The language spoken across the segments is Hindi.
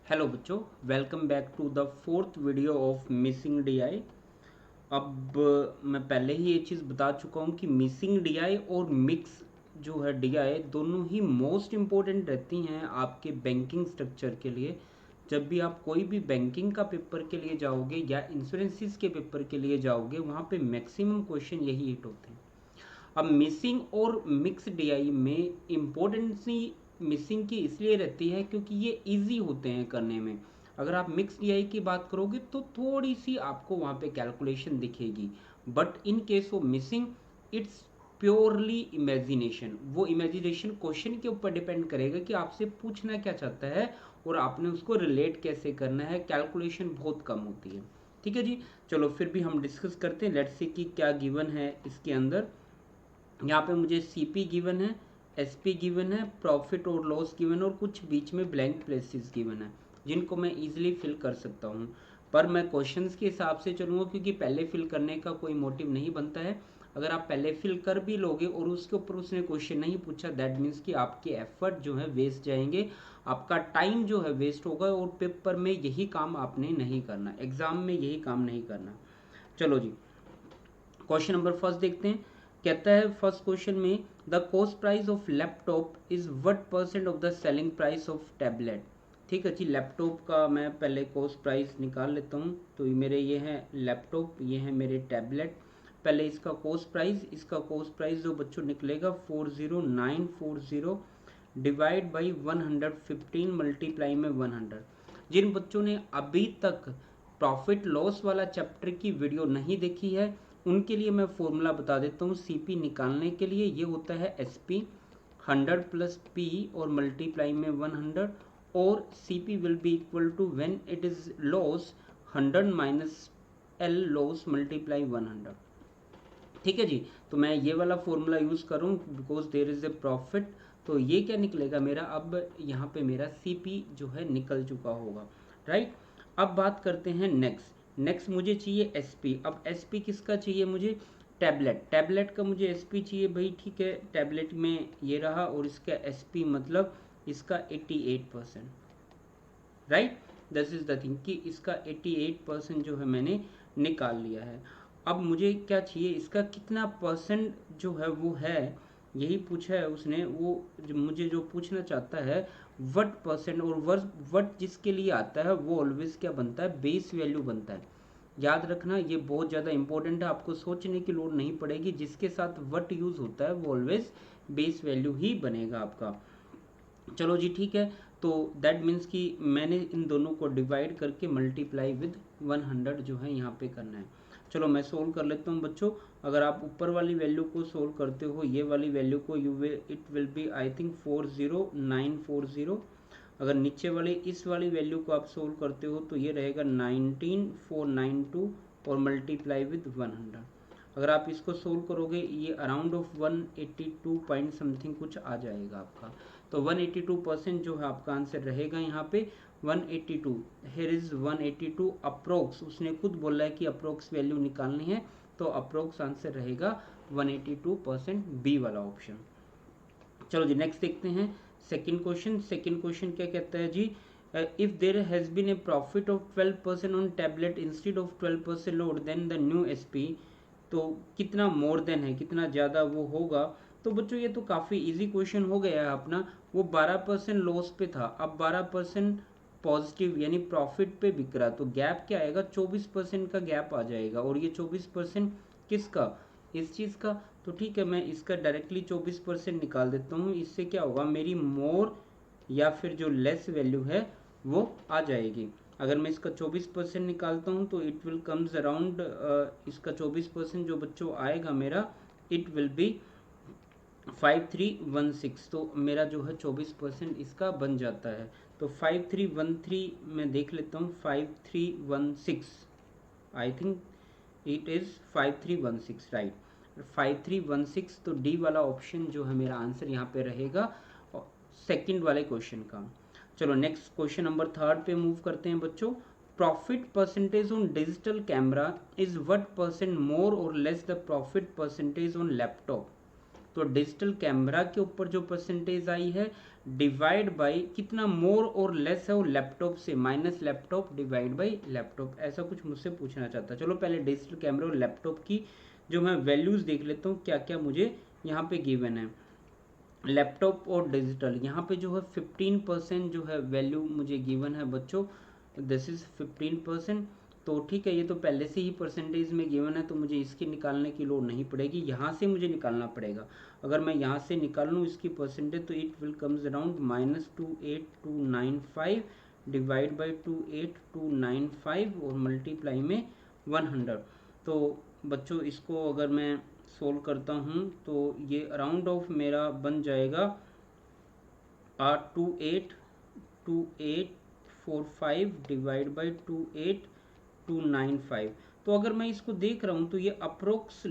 हेलो बच्चों, welcome back to the fourth video of missing DI. अब मैं पहले ही ये चीज़ बता चुका हूँ कि मिसिंग डीआई और मिक्स जो है डीआई दोनों ही मोस्ट इम्पोर्टेंट रहती हैं आपके बैंकिंग स्ट्रक्चर के लिए। जब भी आप कोई भी बैंकिंग का पेपर के लिए जाओगे या इंश्योरेंसिस के पेपर के लिए जाओगे, वहाँ पे मैक्सिमम क्वेश्चन यही हिट होते हैं। अब मिसिंग और मिक्स डीआई में इम्पोर्टेंसी मिसिंग की इसलिए रहती है क्योंकि ये इजी होते हैं करने में। अगर आप मिक्स डीआई की बात करोगे तो थोड़ी सी आपको वहाँ पे कैलकुलेशन दिखेगी, but in case of missing it's purely imagination. वो इमेजिनेशन क्वेश्चन के ऊपर डिपेंड करेगा कि आपसे पूछना क्या चाहता है और आपने उसको रिलेट कैसे करना है। कैलकुलेशन बहुत कम होती है। ठीक है जी, चलो फिर भी हम डिस्कस करते हैं। लेट्स सी कि क्या गिवन है इसके अंदर। यहाँ पे मुझे सीपी गिवन है, एसपी गिवन है, प्रॉफिट और लॉस गिवन है और कुछ बीच में ब्लैंक प्लेसेस गिवन है जिनको मैं इजीली फिल कर सकता हूँ। पर मैं क्वेश्चंस के हिसाब से चलूँगा क्योंकि पहले फिल करने का कोई मोटिव नहीं बनता है। अगर आप पहले फिल कर भी लोगे और उसके ऊपर उसने क्वेश्चन नहीं पूछा, दैट मीन्स कि आपके एफर्ट जो है वेस्ट जाएंगे, आपका टाइम जो है वेस्ट होगा और पेपर में यही काम आपने नहीं करना, एग्जाम में यही काम नहीं करना। चलो जी, क्वेश्चन नंबर फर्स्ट देखते हैं। कहता है फर्स्ट क्वेश्चन में the cost price of laptop is what percent of the selling price of tablet. ठीक है जी, लैपटॉप का मैं पहले कॉस्ट प्राइस निकाल लेता हूँ। तो मेरे ये है लैपटॉप, ये है मेरे टैबलेट। पहले इसका कॉस्ट प्राइस जो बच्चों निकलेगा 40940 डिवाइड बाई 115 मल्टीप्लाई में 100। जिन बच्चों ने अभी तक प्रॉफिट लॉस वाला चैप्टर की वीडियो नहीं देखी है उनके लिए मैं फॉर्मूला बता देता हूँ। सीपी निकालने के लिए ये होता है एसपी 100 प्लस पी और मल्टीप्लाई में 100, और CP will be equal to when it is loss 100 minus L loss multiply 100। ठीक है जी, तो मैं ये वाला फॉर्मूला यूज करूँ because there is a profit. तो ये क्या निकलेगा मेरा, अब यहाँ पे मेरा सीपी जो है निकल चुका होगा। राइट, अब बात करते हैं नेक्स्ट मुझे चाहिए एसपी। अब एसपी किसका चाहिए मुझे, टैबलेट का मुझे एसपी चाहिए भाई। ठीक है, टैबलेट में ये रहा और इसका एसपी मतलब इसका 88%। Right, this is the thing कि इसका 88% जो है मैंने निकाल लिया है। अब मुझे क्या चाहिए, इसका कितना परसेंट जो है वो है, यही पूछा है उसने। वो मुझे जो पूछना चाहता है वट परसेंट, और वट जिसके लिए आता है वो ऑलवेज क्या बनता है, बेस वैल्यू बनता है। याद रखना ये बहुत ज़्यादा इंपॉर्टेंट है, आपको सोचने की लोड नहीं पड़ेगी। जिसके साथ वट यूज़ होता है वो ऑलवेज बेस वैल्यू ही बनेगा आपका। चलो जी ठीक है, तो दैट मीन्स कि मैंने इन दोनों को डिवाइड करके मल्टीप्लाई विद 100 जो है यहाँ पे करना है। चलो मैं सोल्व कर लेता हूँ बच्चों। अगर आप ऊपर वाली वैल्यू को सोल्व करते हो, ये वाली वैल्यू को, it will be I think 40940। अगर नीचे वाली इस वाली वैल्यू को आप सोल्व करते हो तो ये रहेगा 19492 और मल्टीप्लाई विद 100। अगर आप इसको सोल्व करोगे ये अराउंड ऑफ 182 पॉइंट समथिंग कुछ आ जाएगा आपका। तो 182% जो है आपका आंसर रहेगा यहाँ पे 182। हेयर इज 182 अप्रोक्स, उसने खुद बोला है कि अप्रोक्स वैल्यू निकालनी है, तो अप्रोक्स आंसर रहेगा 182% बी वाला ऑप्शन। चलो जी नेक्स्ट देखते हैं सेकंड क्वेश्चन क्या कहता है जी, if there has been a profit of 12% on tablet instead of 12% loss then the new SP. तो कितना मोर देन है, कितना ज़्यादा वो होगा। तो बच्चों ये तो काफ़ी इजी क्वेश्चन हो गया है अपना। वो 12% लॉस पे था, अब 12% पॉजिटिव यानी प्रॉफिट पे बिक रहा, तो गैप क्या आएगा, 24% का गैप आ जाएगा। और ये 24% किसका, इस चीज़ का। तो ठीक है, मैं इसका डायरेक्टली 24% निकाल देता हूँ। इससे क्या होगा, मेरी मोर या फिर जो लेस वैल्यू है वो आ जाएगी। अगर मैं इसका 24% निकालता हूँ तो इट विल कम्स अराउंड, इसका 24% जो बच्चों आएगा मेरा, इट विल बी 5316। तो मेरा जो है 24% इसका बन जाता है। तो 5313 मैं देख लेता हूँ, 5316 I think it is 5316 right, 5316। तो डी वाला ऑप्शन जो है मेरा आंसर यहाँ पे रहेगा सेकंड वाले क्वेश्चन का। चलो नेक्स्ट क्वेश्चन नंबर थर्ड पे मूव करते हैं बच्चों। Profit percentage on digital camera is what percent more और less the profit percentage on laptop. तो डिजिटल कैमरा के ऊपर जो परसेंटेज आई है डिवाइड बाई कितना मोर और लेस है वो लैपटॉप से, minus laptop divide by laptop, ऐसा कुछ मुझसे पूछना चाहता है। चलो पहले डिजिटल कैमरा और लैपटॉप की जो मैं वैल्यूज़ देख लेता हूँ क्या क्या मुझे यहाँ पे गिवन है। लैपटॉप और डिजिटल यहाँ पे जो है 15% जो है वैल्यू मुझे गिवन है बच्चों, दिस इज 15%। तो ठीक है, ये तो पहले से ही परसेंटेज में गिवन है तो मुझे इसकी निकालने की लोड़ नहीं पड़ेगी, यहाँ से मुझे निकालना पड़ेगा। अगर मैं यहाँ से निकाल लूँ इसकी परसेंटेज तो it will comes around -28295 divide by 28295 और मल्टीप्लाई में 100। तो बच्चों इसको अगर मैं सोल्व करता हूँ तो ये अराउंड ऑफ मेरा बन जाएगा 28285 डिवाइड बाई 28295। तो अगर मैं इसको देख रहा हूँ तो ये अप्रोक्स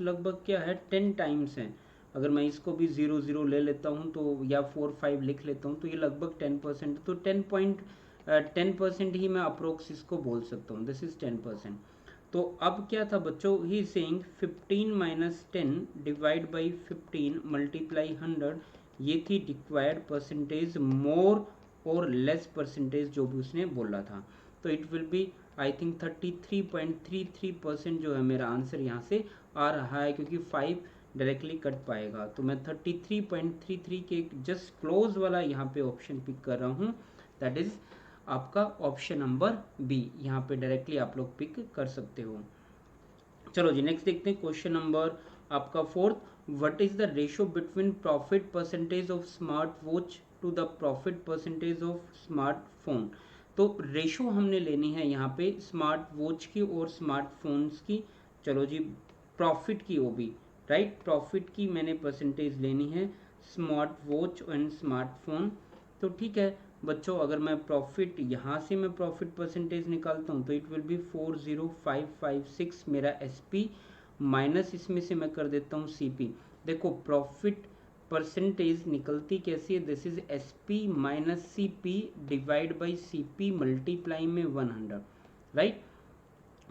लगभग क्या है 10 टाइम्स है। अगर मैं इसको भी 0 ले लेता हूँ तो या 4 5 लिख लेता हूँ तो ये लगभग 10%, तो 10% ही मैं अप्रोक्स इसको बोल सकता हूँ, दिस इज 10%। तो अब क्या था बच्चों, he saying 15 minus 10 divide by 15 multiply 100, ये थी रिक्वायर्ड परसेंटेज मोर और लेस परसेंटेज जो भी उसने बोला था। तो it will be I think 33.33% जो है मेरा आंसर यहाँ से आ रहा है, क्योंकि 5 डायरेक्टली कट पाएगा। तो मैं 33.33 के जस्ट क्लोज वाला यहाँ पे ऑप्शन पिक कर रहा हूँ, दैट इज आपका ऑप्शन नंबर बी, यहाँ पे डायरेक्टली आप लोग पिक कर सकते हो। चलो जी नेक्स्ट देखते हैं क्वेश्चन नंबर आपका 4th, what is the ratio between profit percentage of smart watch to the profit percentage of smartphone. तो रेशियो हमने लेनी है यहाँ पे स्मार्ट वॉच की और स्मार्टफोन्स की। चलो जी प्रॉफिट की वो भी राइट, प्रॉफिट की मैंने परसेंटेज लेनी है स्मार्ट वॉच एंड स्मार्टफोन। तो ठीक है बच्चों, अगर मैं प्रॉफिट यहाँ से मैं प्रॉफिट परसेंटेज निकालता हूँ तो इट विल बी 40556 मेरा एसपी, माइनस इसमें से मैं कर देता हूँ सीपी। देखो प्रॉफिट परसेंटेज निकलती कैसी है, this is SP minus CP divide by CP multiply में 100, राइट।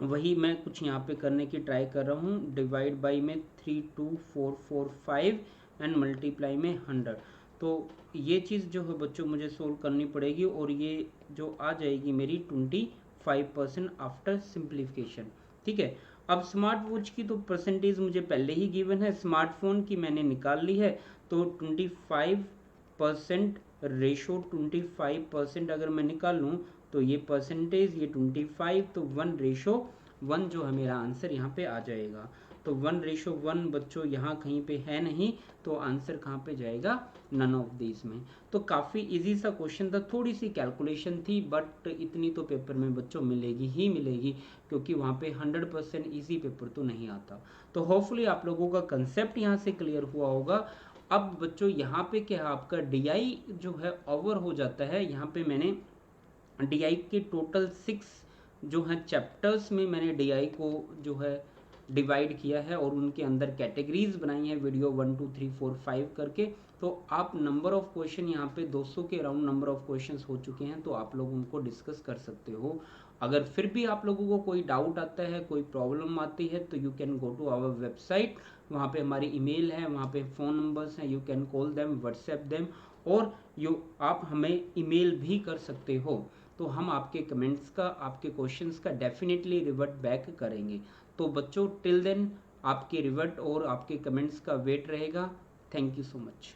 वही मैं कुछ यहाँ पे करने की ट्राई कर रहा हूँ, डिवाइड बाई में 32445 एंड मल्टीप्लाई में 100। तो ये चीज़ जो है बच्चों मुझे सोल्व करनी पड़ेगी और ये जो आ जाएगी मेरी 25% आफ्टर सिंप्लीफिकेशन। ठीक है, अब स्मार्ट वॉच की तो परसेंटेज मुझे पहले ही गिवन है, स्मार्टफोन की मैंने निकाल ली है। तो 25% रेशो 25% अगर मैं निकाल लूँ तो ये परसेंटेज ये 25, तो 1:1 जो है मेरा आंसर यहाँ पे आ जाएगा। तो 1:1 बच्चों यहाँ कहीं पे है नहीं, तो आंसर कहाँ पे जाएगा, नन ऑफ दीज में। तो काफ़ी इजी सा क्वेश्चन था, थोड़ी सी कैलकुलेशन थी बट इतनी तो पेपर में बच्चों मिलेगी ही मिलेगी, क्योंकि वहाँ पे 100% ईजी पेपर तो नहीं आता। तो होपफुली आप लोगों का कंसेप्ट यहाँ से क्लियर हुआ होगा। अब बच्चों यहाँ पे क्या है, आपका डीआई जो है ओवर हो जाता है। यहाँ पे मैंने डीआई के टोटल 6 जो है चैप्टर्स में मैंने डीआई को जो है डिवाइड किया है और उनके अंदर कैटेगरीज बनाई है वीडियो 1 2 3 4 5 करके। तो आप नंबर ऑफ क्वेश्चन यहाँ पे 200 के अराउंड नंबर ऑफ क्वेश्चंस हो चुके हैं, तो आप लोग उनको डिस्कस कर सकते हो। अगर फिर भी आप लोगों को कोई डाउट आता है, कोई प्रॉब्लम आती है, तो you can go to our website, वहाँ पे हमारी ईमेल है, वहाँ पे फ़ोन नंबर्स हैं, you can call them, WhatsApp them, और आप हमें ईमेल भी कर सकते हो। तो हम आपके कमेंट्स का, आपके क्वेश्चंस का डेफिनेटली रिवर्ट बैक करेंगे। तो बच्चों टिल देन आपके रिवर्ट और आपके कमेंट्स का वेट रहेगा। Thank you so much.